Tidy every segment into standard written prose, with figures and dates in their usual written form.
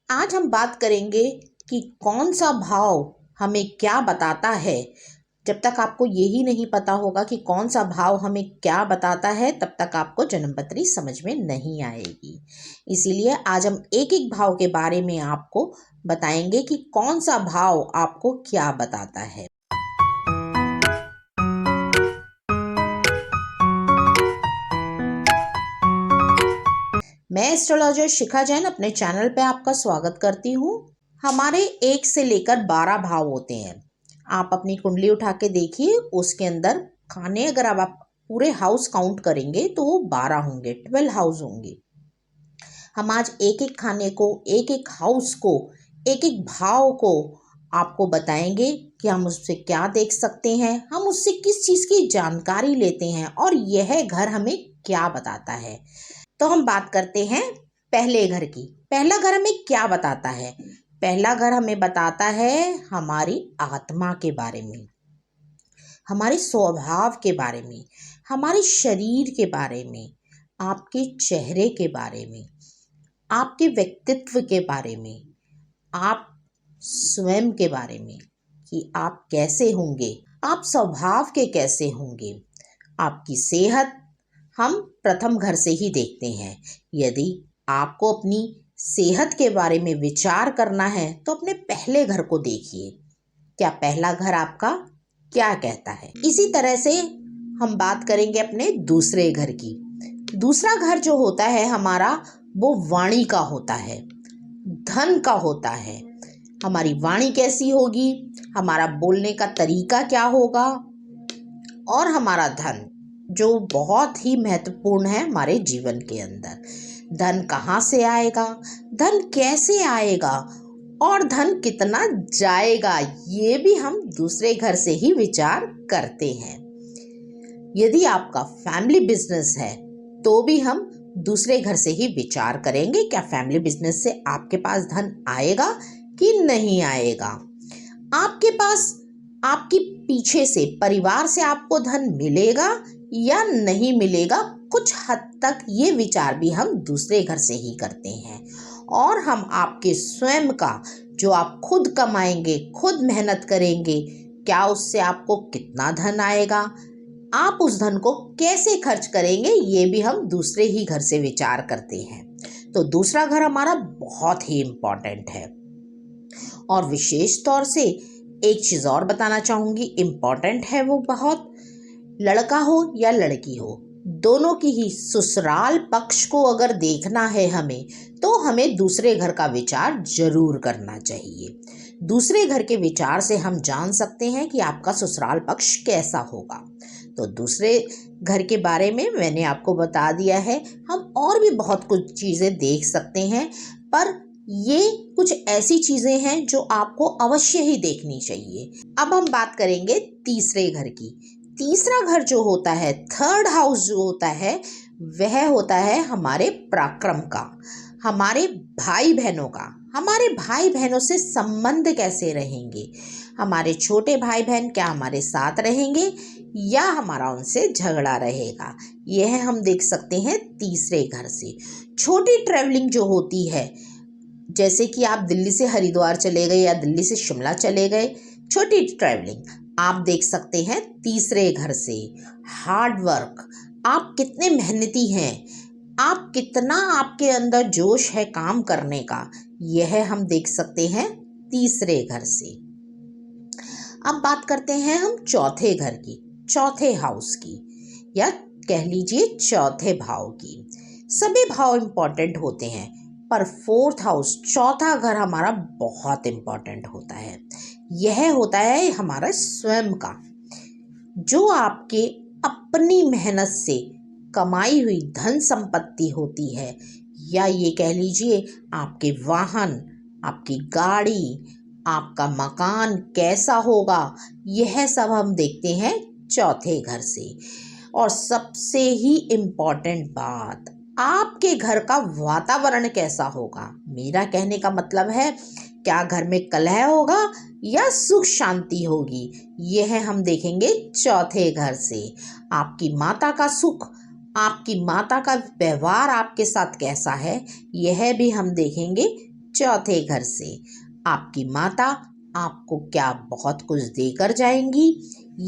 आज हम बात करेंगे कि कौन सा भाव हमें क्या बताता है। जब तक आपको यही नहीं पता होगा कि कौन सा भाव हमें क्या बताता है, तब तक आपको जन्मपत्री समझ में नहीं आएगी। इसीलिए आज हम एक एक भाव के बारे में आपको बताएंगे कि कौन सा भाव आपको क्या बताता है। मैं एस्ट्रोलॉजर शिखा जैन अपने चैनल पे आपका स्वागत करती हूँ। हमारे 1 से लेकर 12 भाव होते हैं। आप अपनी कुंडली उठा के देखिए, उसके अंदर खाने अगर आप पूरे हाउस काउंट करेंगे तो वो 12 होंगे, 12 हाउस होंगे। हम आज एक एक खाने को, एक एक हाउस को, एक एक भाव को आपको बताएंगे कि हम उससे क्या देख सकते हैं, हम उससे किस चीज़ की जानकारी लेते हैं और यह घर हमें क्या बताता है। तो हम बात करते हैं पहले घर की। पहला घर हमें क्या बताता है? पहला घर हमें बताता है हमारी आत्मा के बारे में, हमारे स्वभाव के बारे में, हमारे शरीर के बारे में, आपके चेहरे के बारे में, आपके व्यक्तित्व के बारे में, आप स्वयं के बारे में कि आप कैसे होंगे, आप स्वभाव के कैसे होंगे, आपकी सेहत हम प्रथम घर से ही देखते हैं। यदि आपको अपनी सेहत के बारे में विचार करना है तो अपने पहले घर को देखिए, क्या पहला घर आपका क्या कहता है। इसी तरह से हम बात करेंगे अपने दूसरे घर की। दूसरा घर जो होता है हमारा, वो वाणी का होता है, धन का होता है। हमारी वाणी कैसी होगी, हमारा बोलने का तरीका क्या होगा, और हमारा धन जो बहुत ही महत्वपूर्ण है हमारे जीवन के अंदर। धन कहाँ से आएगा, धन कैसे आएगा और धन कितना जाएगा, ये भी हम दूसरे घर से ही विचार करते हैं। यदि आपका फैमिली बिजनेस है तो भी हम दूसरे घर से ही विचार करेंगे, क्या फैमिली बिजनेस से आपके पास धन आएगा कि नहीं आएगा। आपके पास आपकी पीछे से परिवार से आपको धन मिलेगा या नहीं मिलेगा, कुछ हद तक ये विचार भी हम दूसरे घर से ही करते हैं। और हम आपके स्वयं का जो आप खुद कमाएंगे, खुद मेहनत करेंगे, क्या उससे आपको कितना धन आएगा, आप उस धन को कैसे खर्च करेंगे, ये भी हम दूसरे ही घर से विचार करते हैं। तो दूसरा घर हमारा बहुत ही इम्पोर्टेंट है। और विशेष तौर से एक चीज़ और बताना चाहूँगी, इम्पॉर्टेंट है वो बहुत। लड़का हो या लड़की हो, दोनों की ही ससुराल पक्ष को अगर देखना है हमें, तो हमें दूसरे घर का विचार जरूर करना चाहिए। दूसरे घर के विचार से हम जान सकते हैं कि आपका ससुराल पक्ष कैसा होगा। तो दूसरे घर के बारे में मैंने आपको बता दिया है। हम और भी बहुत कुछ चीज़ें देख सकते हैं, पर ये कुछ ऐसी चीज़ें हैं जो आपको अवश्य ही देखनी चाहिए। अब हम बात करेंगे तीसरे घर की। तीसरा घर जो होता है, थर्ड हाउस जो होता है, वह होता है हमारे पराक्रम का, हमारे भाई बहनों का। हमारे भाई बहनों से संबंध कैसे रहेंगे, हमारे छोटे भाई बहन क्या हमारे साथ रहेंगे या हमारा उनसे झगड़ा रहेगा, यह हम देख सकते हैं तीसरे घर से। छोटी ट्रैवलिंग जो होती है, जैसे कि आप दिल्ली से हरिद्वार चले गए या दिल्ली से शिमला चले गए, छोटी ट्रैवलिंग आप देख सकते हैं तीसरे घर से। हार्ड वर्क, आप कितने मेहनती हैं, आप कितना आपके अंदर जोश है काम करने का, यह हम देख सकते हैं तीसरे घर से। अब बात करते हैं हम चौथे घर की, चौथे हाउस की, या कह लीजिए चौथे भाव की। सभी भाव इंपॉर्टेंट होते हैं, पर फोर्थ हाउस, चौथा घर हमारा बहुत इंपॉर्टेंट होता है। यह होता है हमारा स्वयं का, जो आपके अपनी मेहनत से कमाई हुई धन संपत्ति होती है, या ये कह लीजिए आपके वाहन, आपकी गाड़ी, आपका मकान कैसा होगा, यह सब हम देखते हैं चौथे घर से। और सबसे ही इम्पॉर्टेंट बात, आपके घर का वातावरण कैसा होगा। मेरा कहने का मतलब है, क्या घर में कलह होगा या सुख शांति होगी, यह हम देखेंगे चौथे घर से। आपकी माता का सुख, आपकी माता का व्यवहार आपके साथ कैसा है, यह भी हम देखेंगे चौथे घर से आपकी माता आपको क्या बहुत कुछ देकर जाएंगी,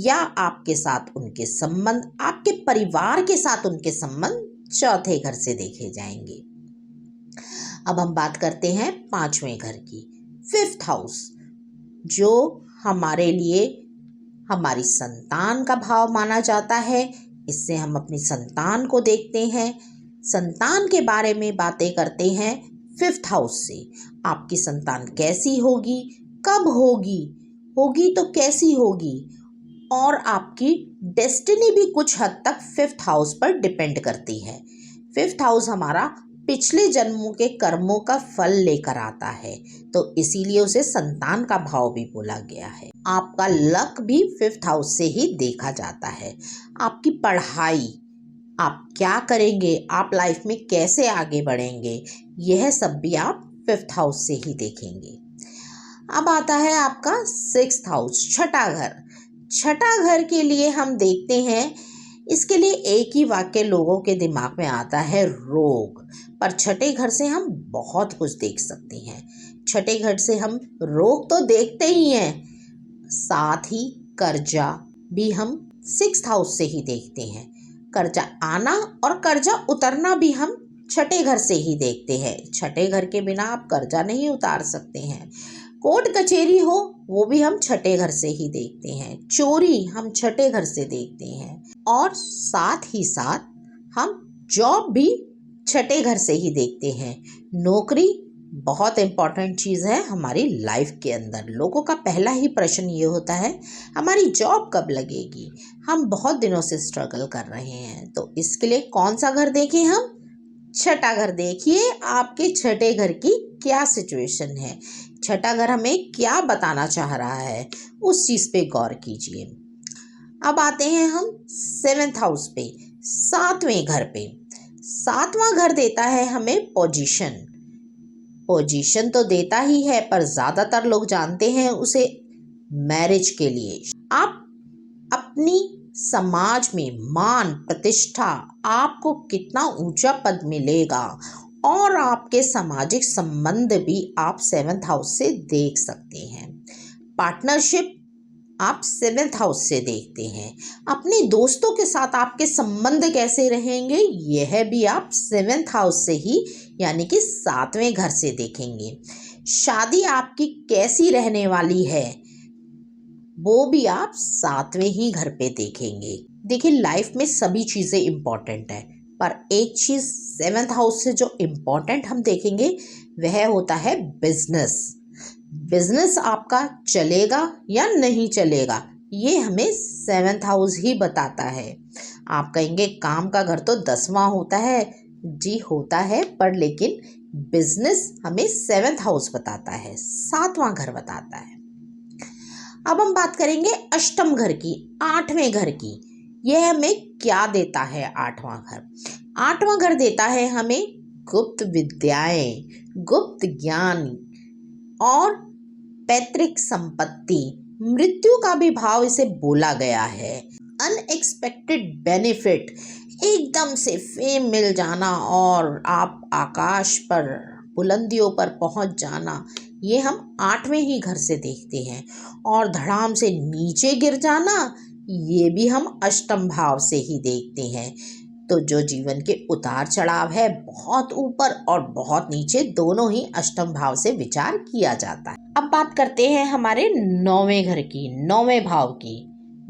या आपके साथ उनके संबंध, आपके परिवार के साथ उनके संबंध चौथे घर से देखे जाएंगे। अब हम बात करते हैं पांचवें घर की, फिफ्थ हाउस, जो हमारे लिए हमारी संतान का भाव माना जाता है। इससे हम अपनी संतान को देखते हैं, संतान के बारे में बातें करते हैं फिफ्थ हाउस से। आपकी संतान कैसी होगी, कब होगी, होगी तो कैसी होगी, और आपकी डेस्टिनी भी कुछ हद तक फिफ्थ हाउस पर डिपेंड करती है। फिफ्थ हाउस हमारा पिछले जन्मों के कर्मों का फल लेकर आता है, तो इसीलिए उसे संतान का भाव भी बोला गया है। आपका लक भी फिफ्थ हाउस से ही देखा जाता है। आपकी पढ़ाई, आप क्या करेंगे, आप लाइफ में कैसे आगे बढ़ेंगे, यह सब भी आप फिफ्थ हाउस से ही देखेंगे। अब आता है आपका सिक्स्थ हाउस, छठा घर। छठा घर के लिए हम देखते हैं, इसके लिए एक ही वाक्य लोगों के दिमाग में आता है, रोग। पर छठे घर से हम बहुत कुछ देख सकते हैं। छठे घर से हम रोग तो देखते ही हैं, साथ ही कर्जा भी हम सिक्स्थ हाउस से ही देखते हैं। कर्जा आना और कर्जा उतरना भी हम छठे घर से ही देखते हैं। छठे घर के बिना आप कर्जा नहीं उतार सकते हैं। कोर्ट कचहरी हो, वो भी हम छठे घर से ही देखते हैं। चोरी हम छठे घर से देखते हैं, और साथ ही साथ हम जॉब भी छठे घर से ही देखते हैं। नौकरी बहुत इम्पॉर्टेंट चीज़ है हमारी लाइफ के अंदर। लोगों का पहला ही प्रश्न ये होता है, हमारी जॉब कब लगेगी। हम बहुत दिनों से स्ट्रगल कर रहे हैं, तो इसके लिए कौन सा घर देखें हम, छठा घर देखिए। आपके छठे घर की क्या सिचुएशन है, छठा घर हमें क्या बताना चाह रहा है, उस चीज़ पे गौर कीजिए। अब आते हैं हम सेवेंथ हाउस पे, सातवें घर पे। सातवां घर देता है हमें पोजीशन। पोजीशन तो देता ही है, पर ज़्यादातर लोग जानते हैं उसे मैरिज के लिए। आप अपनी समाज में मान प्रतिष्ठा, आपको कितना ऊंचा पद मिलेगा, और आपके सामाजिक संबंध भी आप सेवेंथ हाउस से देख सकते हैं। पार्टनरशिप आप सेवेंथ हाउस से देखते हैं। अपने दोस्तों के साथ आपके संबंध कैसे रहेंगे, यह भी आप सेवेंथ हाउस से ही, यानी कि सातवें घर से देखेंगे। शादी आपकी कैसी रहने वाली है, वो भी आप सातवें ही घर पे देखेंगे। देखिए, लाइफ में सभी चीज़ें इम्पॉर्टेंट है, पर एक चीज़ सेवेंथ हाउस से जो इम्पॉर्टेंट हम देखेंगे वह होता है बिजनेस। बिजनेस आपका चलेगा या नहीं चलेगा, ये हमें सेवेंथ हाउस ही बताता है। आप कहेंगे काम का घर तो 10वां होता है, जी होता है, पर लेकिन बिजनेस हमें सेवेंथ हाउस बताता है, 7वां घर बताता है। अब हम बात करेंगे अष्टम घर की, 8वें घर की। यह हमें क्या देता है, 8वां घर। 8वां घर देता है हमें गुप्त विद्याएं, गुप्त ज्ञान और पैतृक संपत्ति। मृत्यु का भी भाव इसे बोला गया है। अनएक्सपेक्टेड बेनिफिट, एकदम से फेम मिल जाना और आप आकाश पर, बुलंदियों पर पहुंच जाना, ये हम 8वें ही घर से देखते हैं। और धड़ाम से नीचे गिर जाना, ये भी हम अष्टम भाव से ही देखते हैं। तो जो जीवन के उतार चढ़ाव है, बहुत ऊपर और बहुत नीचे, दोनों ही अष्टम भाव से विचार किया जाता है। अब बात करते हैं हमारे 9वें घर की, 9वें भाव की,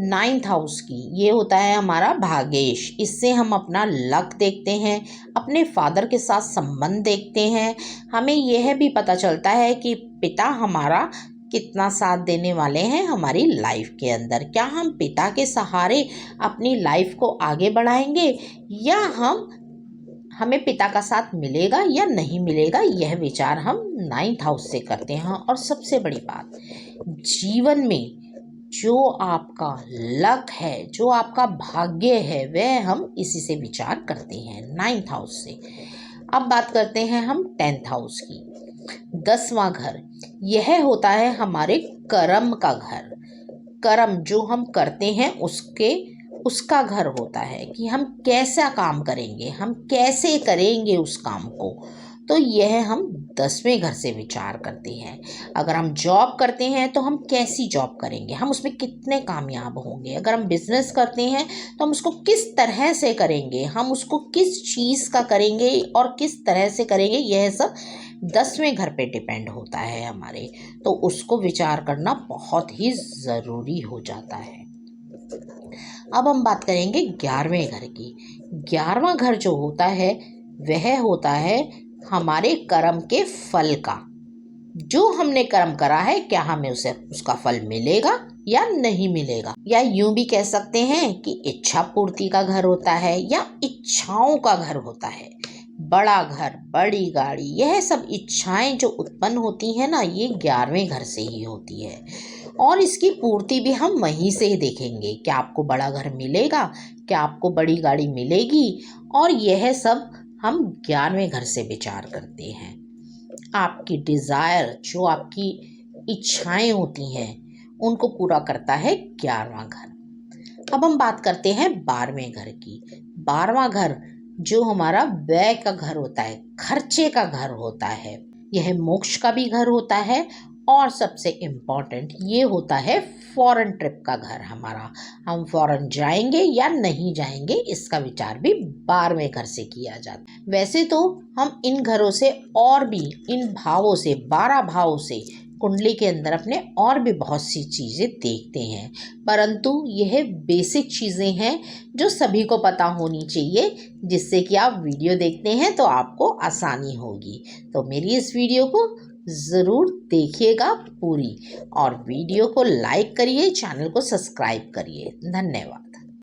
9th हाउस की। ये होता है हमारा भाग्येश। इससे हम अपना लक देखते हैं, अपने फादर के साथ संबंध देखते हैं। हमें यह भी पता चलता है कि पिता हमारा कितना साथ देने वाले हैं हमारी लाइफ के अंदर। क्या हम पिता के सहारे अपनी लाइफ को आगे बढ़ाएंगे, या हमें पिता का साथ मिलेगा या नहीं मिलेगा, यह विचार हम 9th हाउस से करते हैं। और सबसे बड़ी बात, जीवन में जो आपका लक है, जो आपका भाग्य है, वह हम इसी से विचार करते हैं, 9th हाउस से। अब बात करते हैं हम 10th हाउस की, 10वां घर। यह होता है हमारे कर्म का घर। कर्म जो हम करते हैं उसका घर होता है कि हम कैसा काम करेंगे, हम कैसे करेंगे उस काम को। तो यह हम 10वें घर से विचार करते हैं। अगर हम जॉब करते हैं तो हम कैसी जॉब करेंगे, हम उसमें कितने कामयाब होंगे। अगर हम बिजनेस करते हैं तो हम उसको किस तरह से करेंगे, हम उसको किस चीज़ का करेंगे और किस तरह से करेंगे, यह सब 10वें घर पे डिपेंड होता है हमारे। तो उसको विचार करना बहुत ही ज़रूरी हो जाता है। अब हम बात करेंगे 11वें घर की। 11वां घर जो होता है वह होता है हमारे कर्म के फल का। जो हमने कर्म करा है, क्या हमें उसे उसका फल मिलेगा या नहीं मिलेगा। या यूं भी कह सकते हैं कि इच्छा पूर्ति का घर होता है या इच्छाओं का घर होता है। बड़ा घर, बड़ी गाड़ी, यह सब इच्छाएं जो उत्पन्न होती हैं ना, ये 11वें घर से ही होती है। और इसकी पूर्ति भी हम वहीं से ही देखेंगे। क्या आपको बड़ा घर मिलेगा, क्या आपको बड़ी गाड़ी मिलेगी, और यह सब हम 11वें घर से विचार करते हैं। आपकी डिज़ायर, जो आपकी इच्छाएं होती हैं, उनको पूरा करता है 11वां घर। अब हम बात करते हैं 12वें घर की। 12वां घर जो हमारा व्यय का घर होता है, खर्चे का घर होता है। यह मोक्ष का भी घर होता है और सबसे इम्पॉर्टेंट ये होता है फॉरेन ट्रिप का घर हमारा। हम फॉरेन जाएंगे या नहीं जाएंगे, इसका विचार भी 12वें घर से किया जाता है। वैसे तो हम इन घरों से और भी, इन भावों से, 12 भावों से कुंडली के अंदर अपने और भी बहुत सी चीज़ें देखते हैं, परंतु यह बेसिक चीज़ें हैं जो सभी को पता होनी चाहिए, जिससे कि आप वीडियो देखते हैं तो आपको आसानी होगी। तो मेरी इस वीडियो को ज़रूर देखिएगा पूरी, और वीडियो को लाइक करिए, चैनल को सब्सक्राइब करिए। धन्यवाद।